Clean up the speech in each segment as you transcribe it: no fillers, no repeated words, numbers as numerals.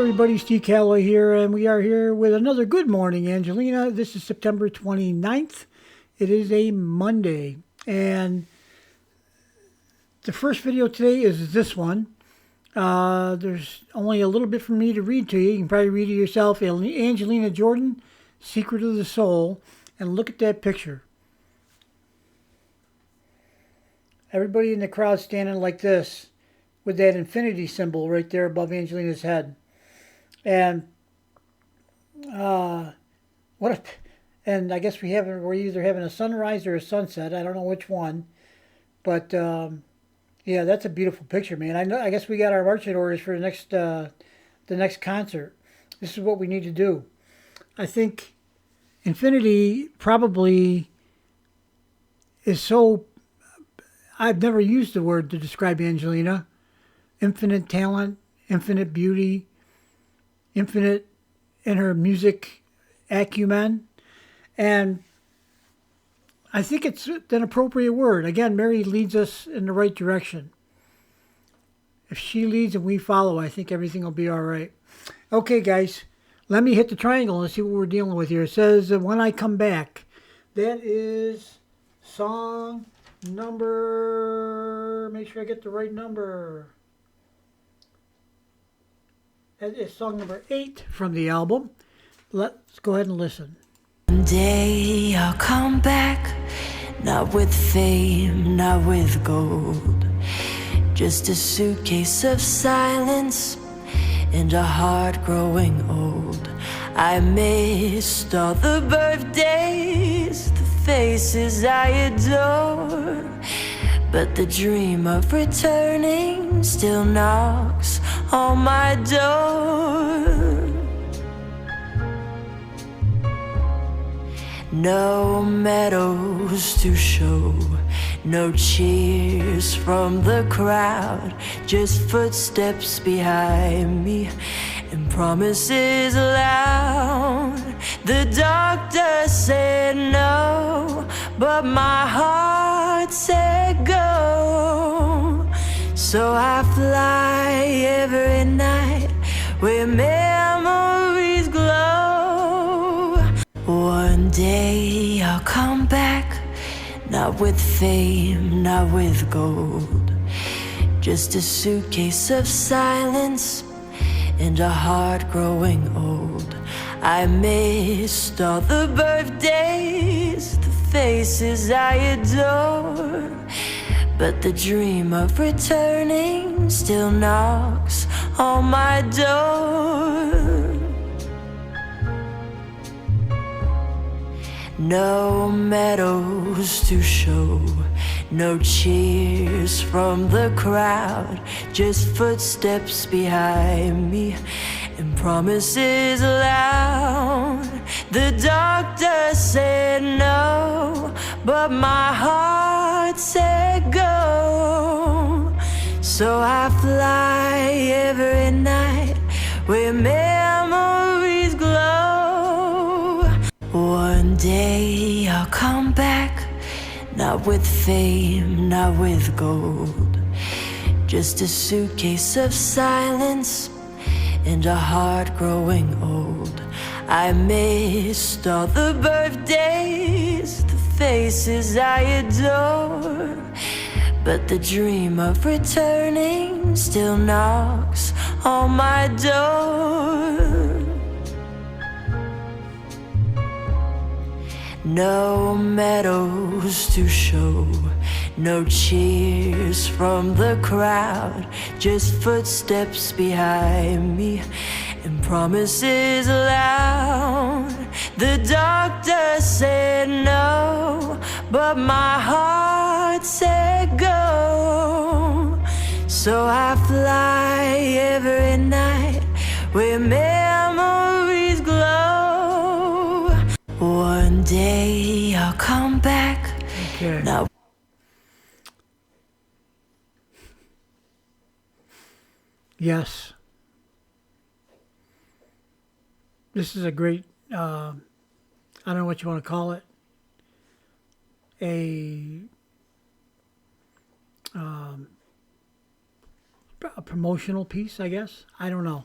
everybody, Steve Calloway here, and we are here with another Good Morning, Angelina. This is September 29th. It is a Monday, and the first video today is this one. There's only a little bit for me to read to you. You can probably read it yourself. Angelina Jordan, Secret of the Soul, and look at that picture. Everybody in the crowd standing like this with that infinity symbol right there above Angelina's head. And and I guess we're either having a sunrise or a sunset. I don't know which one, but yeah, that's a beautiful picture, man. I guess we got our marching orders for the next concert. This is what we need to do. I think infinity probably is so. I've never used the word to describe Angelina. Infinite talent, infinite beauty, infinite in her music acumen. And I think it's an appropriate word. Again, Mary leads us in the right direction. If she leads and we follow, I think everything will be all right. Okay, guys, let me hit the triangle and see what we're dealing with here. It says, When I Come Back. That is song number, make sure I get the right number. That is song number 8 from the album. Let's go ahead and listen. One day I'll come back, not with fame, not with gold, just a suitcase of silence and a heart growing old. I missed all the birthdays, the faces I adore, but the dream of returning still knocks on my door. No medals to show, no cheers from the crowd, just footsteps behind me and promises loud. The doctor said no, but my heart said go. So I fly every night where memories glow. One day I'll come back, not with fame, not with gold, just a suitcase of silence and a heart growing old. I missed all the birthdays, the faces I adore, but the dream of returning still knocks on my door. No medals to show, no cheers from the crowd, just footsteps behind me and promises loud. The doctor said no, but my heart said go. So I fly every night where memories glow. One day I'll come back, not with fame, not with gold, just a suitcase of silence and a heart growing old. I missed all the birthdays, the faces I adore, but the dream of returning still knocks on my door. No medals to show, no cheers from the crowd, just footsteps behind me and promises loud. The doctor said no, but my heart said go. So I fly every night where memories glow. One day I'll come back. Okay. Now. Yes. This is a great, I don't know what you want to call it, a promotional piece, I guess. I don't know.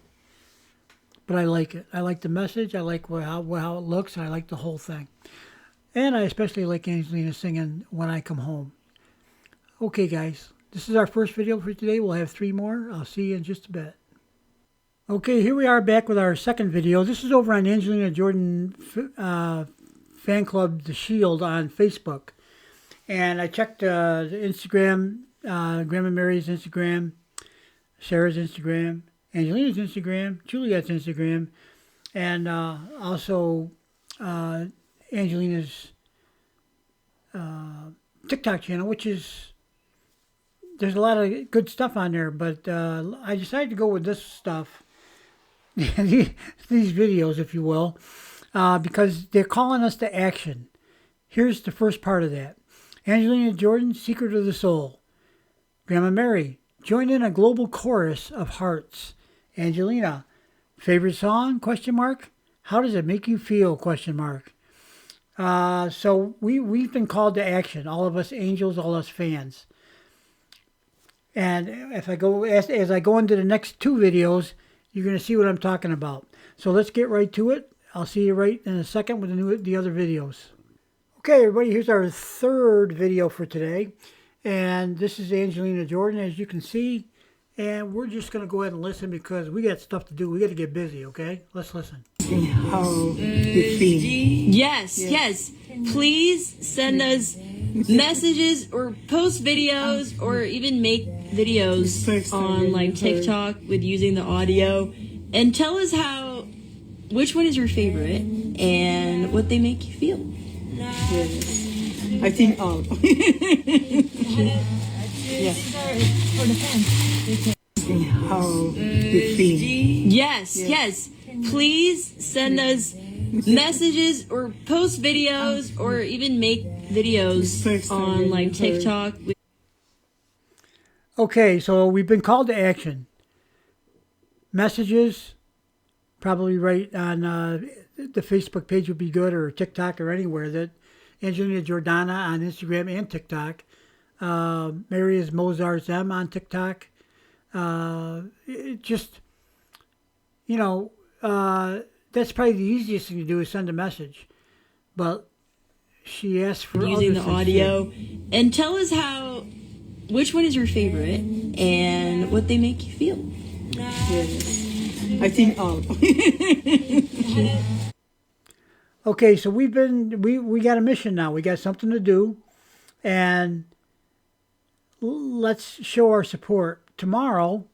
but I like it. I like the message. I like how it looks. I like the whole thing. And I especially like Angelina singing When I Come Home. Okay, guys, this is our first video for today. We'll have 3 more. I'll see you in just a bit. Okay, here we are back with our second video. This is over on Angelina Jordan fan club, The Shield, on Facebook. And I checked the Instagram, Grandma Mary's Instagram, Sarah's Instagram, Angelina's Instagram, Juliet's Instagram, and also Angelina's TikTok channel, which is, there's a lot of good stuff on there, but I decided to go with this stuff, these videos, if you will, because they're calling us to action. Here's the first part of that. Angelina Jordan, Secret of the Soul. Grandma Mary, join in a global chorus of hearts. Angelina, favorite song? Question mark. How does it make you feel? Question mark. So we've been called to action. All of us angels, all us fans. And if I go as I go into the next 2 videos, you're going to see what I'm talking about. So let's get right to it. I'll see you right in a second with the other videos. Okay, everybody, here's our third video for today. And this is Angelina Jordan, as you can see. And we're just going to go ahead and listen because we got stuff to do. We got to get busy, okay? Let's listen. How you feel? Yes. Please send us messages or post videos or even make videos on like TikTok with using the audio. And tell us which one is your favorite and what they make you feel. Yes. I think all. Yeah. For the fans. How you feel? Yes. Please send us messages or post videos or even make videos on like TikTok. Okay, so we've been called to action. Messages, probably right on the Facebook page would be good, or TikTok, or anywhere. That Angelina Jordana on Instagram and TikTok. Mary is Mozart's M on TikTok. Just, that's probably the easiest thing to do is send a message. But she asked for using the audio. Too. And tell us which one is your favorite and what they make you feel. Yes. I think all. Okay, so we got a mission now. We got something to do, and let's show our support. Tomorrow,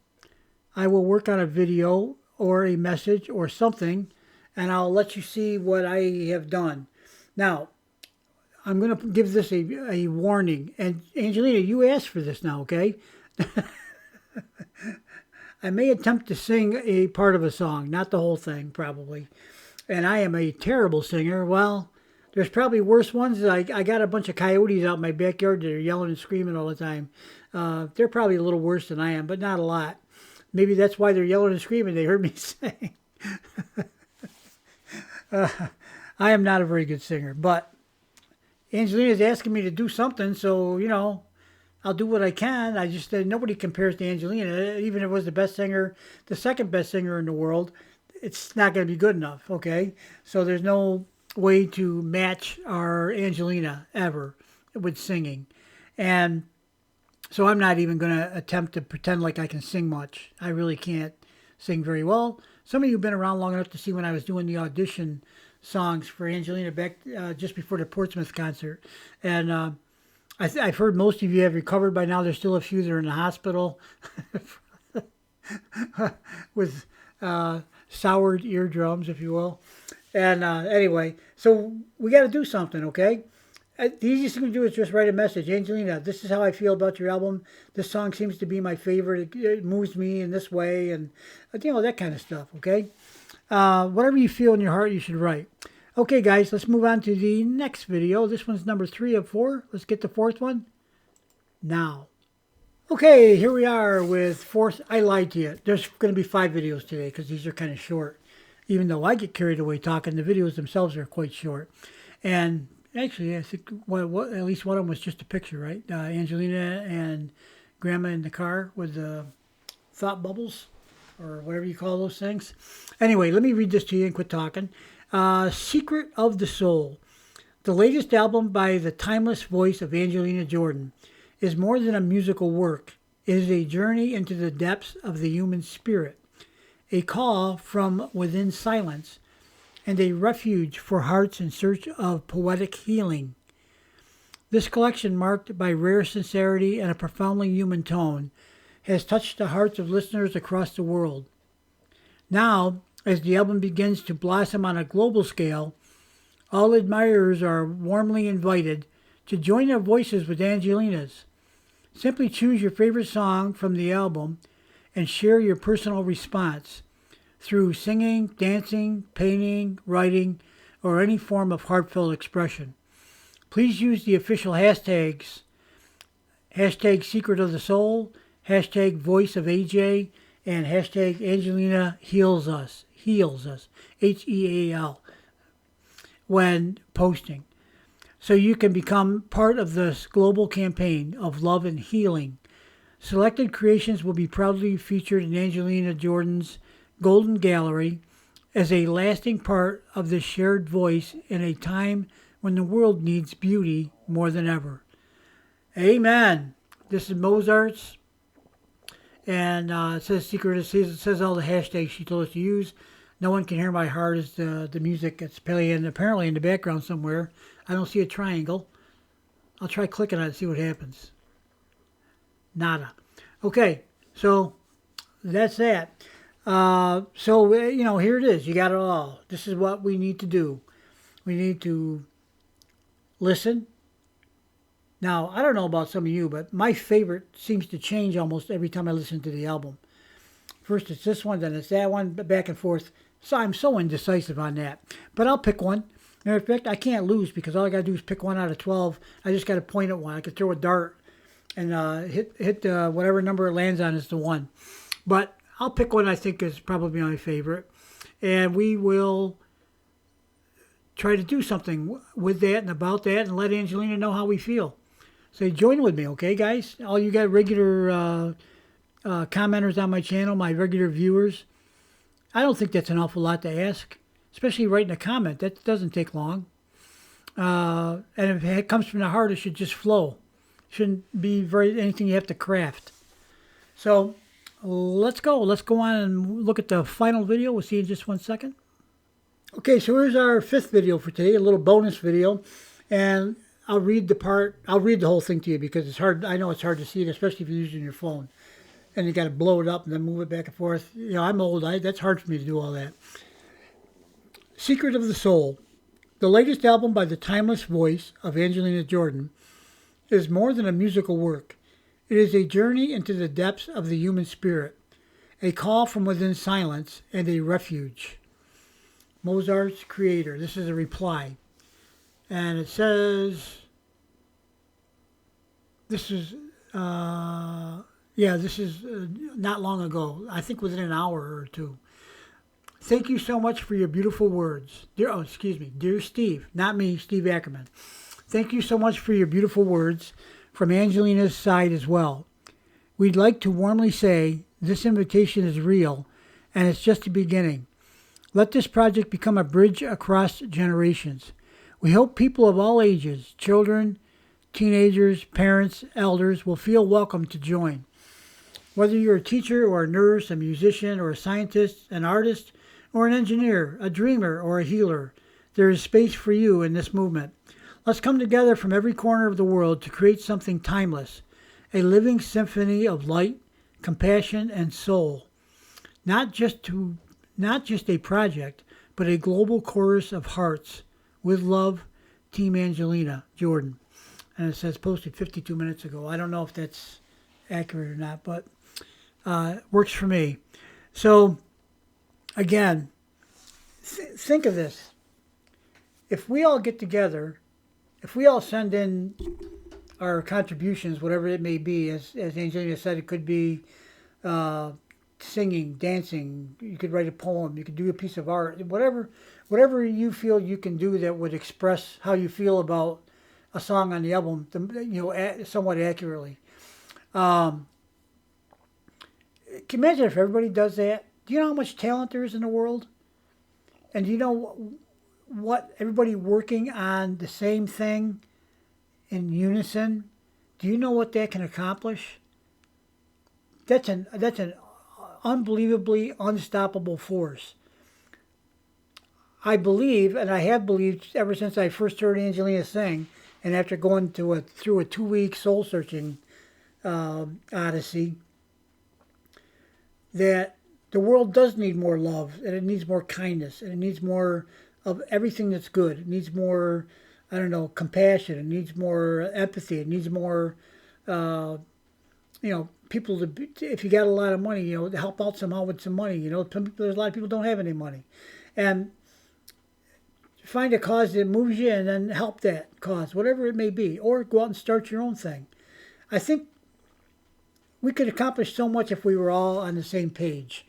I will work on a video or a message or something, and I'll let you see what I have done. Now, I'm going to give this a warning. And Angelina, you asked for this now, okay? I may attempt to sing a part of a song, not the whole thing, probably. And I am a terrible singer. Well, there's probably worse ones. I got a bunch of coyotes out in my backyard that are yelling and screaming all the time. They're probably a little worse than I am, but not a lot. Maybe that's why they're yelling and screaming. They heard me sing. I am not a very good singer, but Angelina's asking me to do something, so, I'll do what I can. I just nobody compares to Angelina. Even if it was the best singer, the second best singer in the world, it's not going to be good enough, okay? So there's no way to match our Angelina ever with singing. And so I'm not even going to attempt to pretend like I can sing much. I really can't sing very well. Some of you have been around long enough to see when I was doing the audition songs for Angelina back just before the Portsmouth concert. And I've heard most of you have recovered by now. There's still a few that are in the hospital with soured eardrums, if you will. And anyway, so we got to do something, okay? The easiest thing to do is just write a message. Angelina, this is how I feel about your album. This song seems to be my favorite. It moves me in this way, and that kind of stuff, okay? Whatever you feel in your heart, you should write. Okay, guys, let's move on to the next video. This one's number 3 of 4. Let's get the 4th one now. Okay, here we are with 4th. I lied to you. There's going to be 5 videos today because these are kind of short. Even though I get carried away talking, the videos themselves are quite short. And actually, I think at least one of them was just a picture, right? Angelina and Grandma in the car with the thought bubbles. or whatever you call those things. Anyway, let me read this to you and quit talking. Secret of the Soul. The latest album by the timeless voice of Angelina Jordan is more than a musical work. It is a journey into the depths of the human spirit, a call from within silence, and a refuge for hearts in search of poetic healing. This collection, marked by rare sincerity and a profoundly human tone, has touched the hearts of listeners across the world. Now, as the album begins to blossom on a global scale, all admirers are warmly invited to join their voices with Angelina's. Simply choose your favorite song from the album and share your personal response through singing, dancing, painting, writing, or any form of heartfelt expression. Please use the official hashtags, hashtag Secret of the Soul, hashtag Voice of AJ, and hashtag Angelina Heals Us, Heal, when posting. So you can become part of this global campaign of love and healing. Selected creations will be proudly featured in Angelina Jordan's Golden Gallery as a lasting part of this shared voice in a time when the world needs beauty more than ever. Amen. This is Mozart's, and it says Secret. It says all the hashtags she told us to use. No one can hear my heart is the music that's playing apparently in the background somewhere. I don't see a triangle. I'll try clicking on it and see what happens. Nada. Okay, so that's that. Here it is. You got it all. This is what we need to do. We need to listen. Now, I don't know about some of you, but my favorite seems to change almost every time I listen to the album. First it's this one, then it's that one, back and forth. So I'm so indecisive on that. But I'll pick one. In fact, I can't lose because all I got to do is pick one out of 12. I just got to point at one. I could throw a dart and hit whatever number it lands on is the one. But I'll pick one I think is probably my favorite. And we will try to do something with that and about that and let Angelina know how we feel. So join with me, okay, guys? All you got regular commenters on my channel, my regular viewers. I don't think that's an awful lot to ask, especially writing a comment. That doesn't take long. And if it comes from the heart, it should just flow. Shouldn't be anything you have to craft. So let's go. Let's go on and look at the final video. We'll see you in just 1 second. Okay, so here's our 5th video for today, a little bonus video. And I'll read the whole thing to you because it's hard. I know it's hard to see it, especially if you're using your phone. And you got to blow it up and then move it back and forth. You know, I'm old. That's hard for me to do all that. Secret of the Soul. The latest album by the timeless voice of Angelina Jordan is more than a musical work. It is a journey into the depths of the human spirit, a call from within silence, and a refuge. Mozart's creator. This is a reply. And it says, this is not long ago. I think within an hour or two. Thank you so much for your beautiful words. Dear Steve, not me, Steve Ackerman. Thank you so much for your beautiful words from Angelina's side as well. We'd like to warmly say this invitation is real and it's just the beginning. Let this project become a bridge across generations. We hope people of all ages, children, teenagers, parents, elders, will feel welcome to join. Whether you're a teacher or a nurse, a musician or a scientist, an artist or an engineer, a dreamer or a healer, there is space for you in this movement. Let's come together from every corner of the world to create something timeless, a living symphony of light, compassion, and soul. Not just a project, but a global chorus of hearts. With love, Team Angelina Jordan. And it says posted 52 minutes ago. I don't know if that's accurate or not, but it works for me. So, again, think of this. If we all get together, if we all send in our contributions, whatever it may be, as Angelina said, it could be singing, dancing, you could write a poem, you could do a piece of art, whatever you feel you can do that would express how you feel about a song on the album, somewhat accurately. Can you imagine if everybody does that? Do you know how much talent there is in the world? And do you know what everybody working on the same thing in unison? Do you know what that can accomplish? That's an unbelievably unstoppable force. I believe, and I have believed ever since I first heard Angelina sing, and after going through a 2-week soul searching odyssey, that the world does need more love, and it needs more kindness, and it needs more of everything that's good. It needs more, I don't know, compassion. It needs more empathy. It needs more, people to be, if you got a lot of money, to help out somehow with some money. There's a lot of people don't have any money, and find a cause that moves you and then help that cause, whatever it may be, or go out and start your own thing. I think we could accomplish so much if we were all on the same page.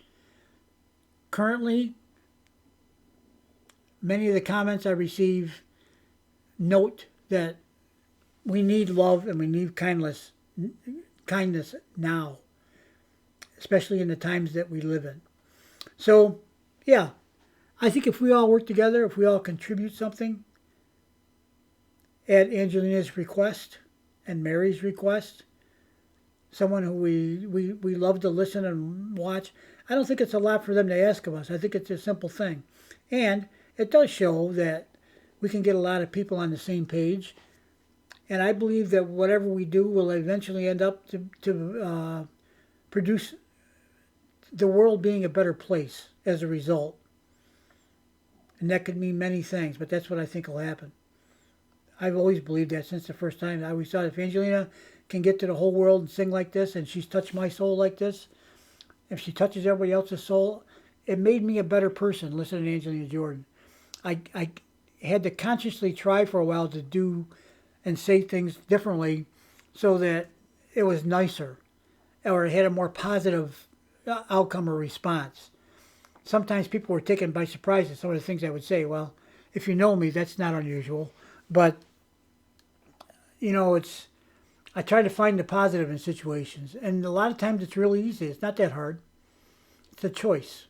Currently, many of the comments I receive note that we need love and we need kindness now, especially in the times that we live in. So, yeah, I think if we all work together, if we all contribute something at Angelina's request and Mary's request, someone who we love to listen and watch, I don't think it's a lot for them to ask of us. I think it's a simple thing. And it does show that we can get a lot of people on the same page. And I believe that whatever we do will eventually end up to produce the world being a better place as a result. And that could mean many things, but that's what I think will happen. I've always believed that since the first time. I always thought if Angelina can get to the whole world and sing like this, and she's touched my soul like this, if she touches everybody else's soul, it made me a better person listening to Angelina Jordan. I had to consciously try for a while to do and say things differently so that it was nicer or it had a more positive outcome or response. Sometimes people were taken by surprise at some of the things I would say. Well, if you know me, that's not unusual. But, I try to find the positive in situations. And a lot of times it's really easy. It's not that hard. It's a choice.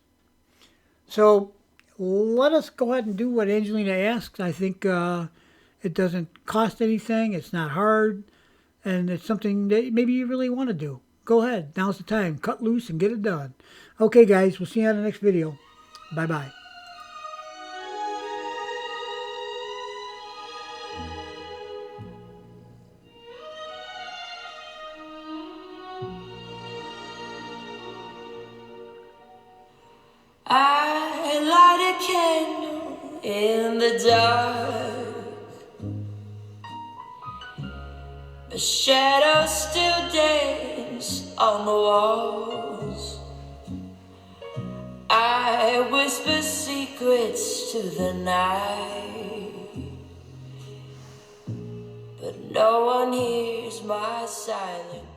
So let us go ahead and do what Angelina asks. I think it doesn't cost anything. It's not hard. And it's something that maybe you really want to do. Go ahead. Now's the time. Cut loose and get it done. Okay, guys. We'll see you on the next video. Bye-bye. I light a candle in the dark. The shadows still dance on the walls. I whisper secrets to the night, but no one hears my silence.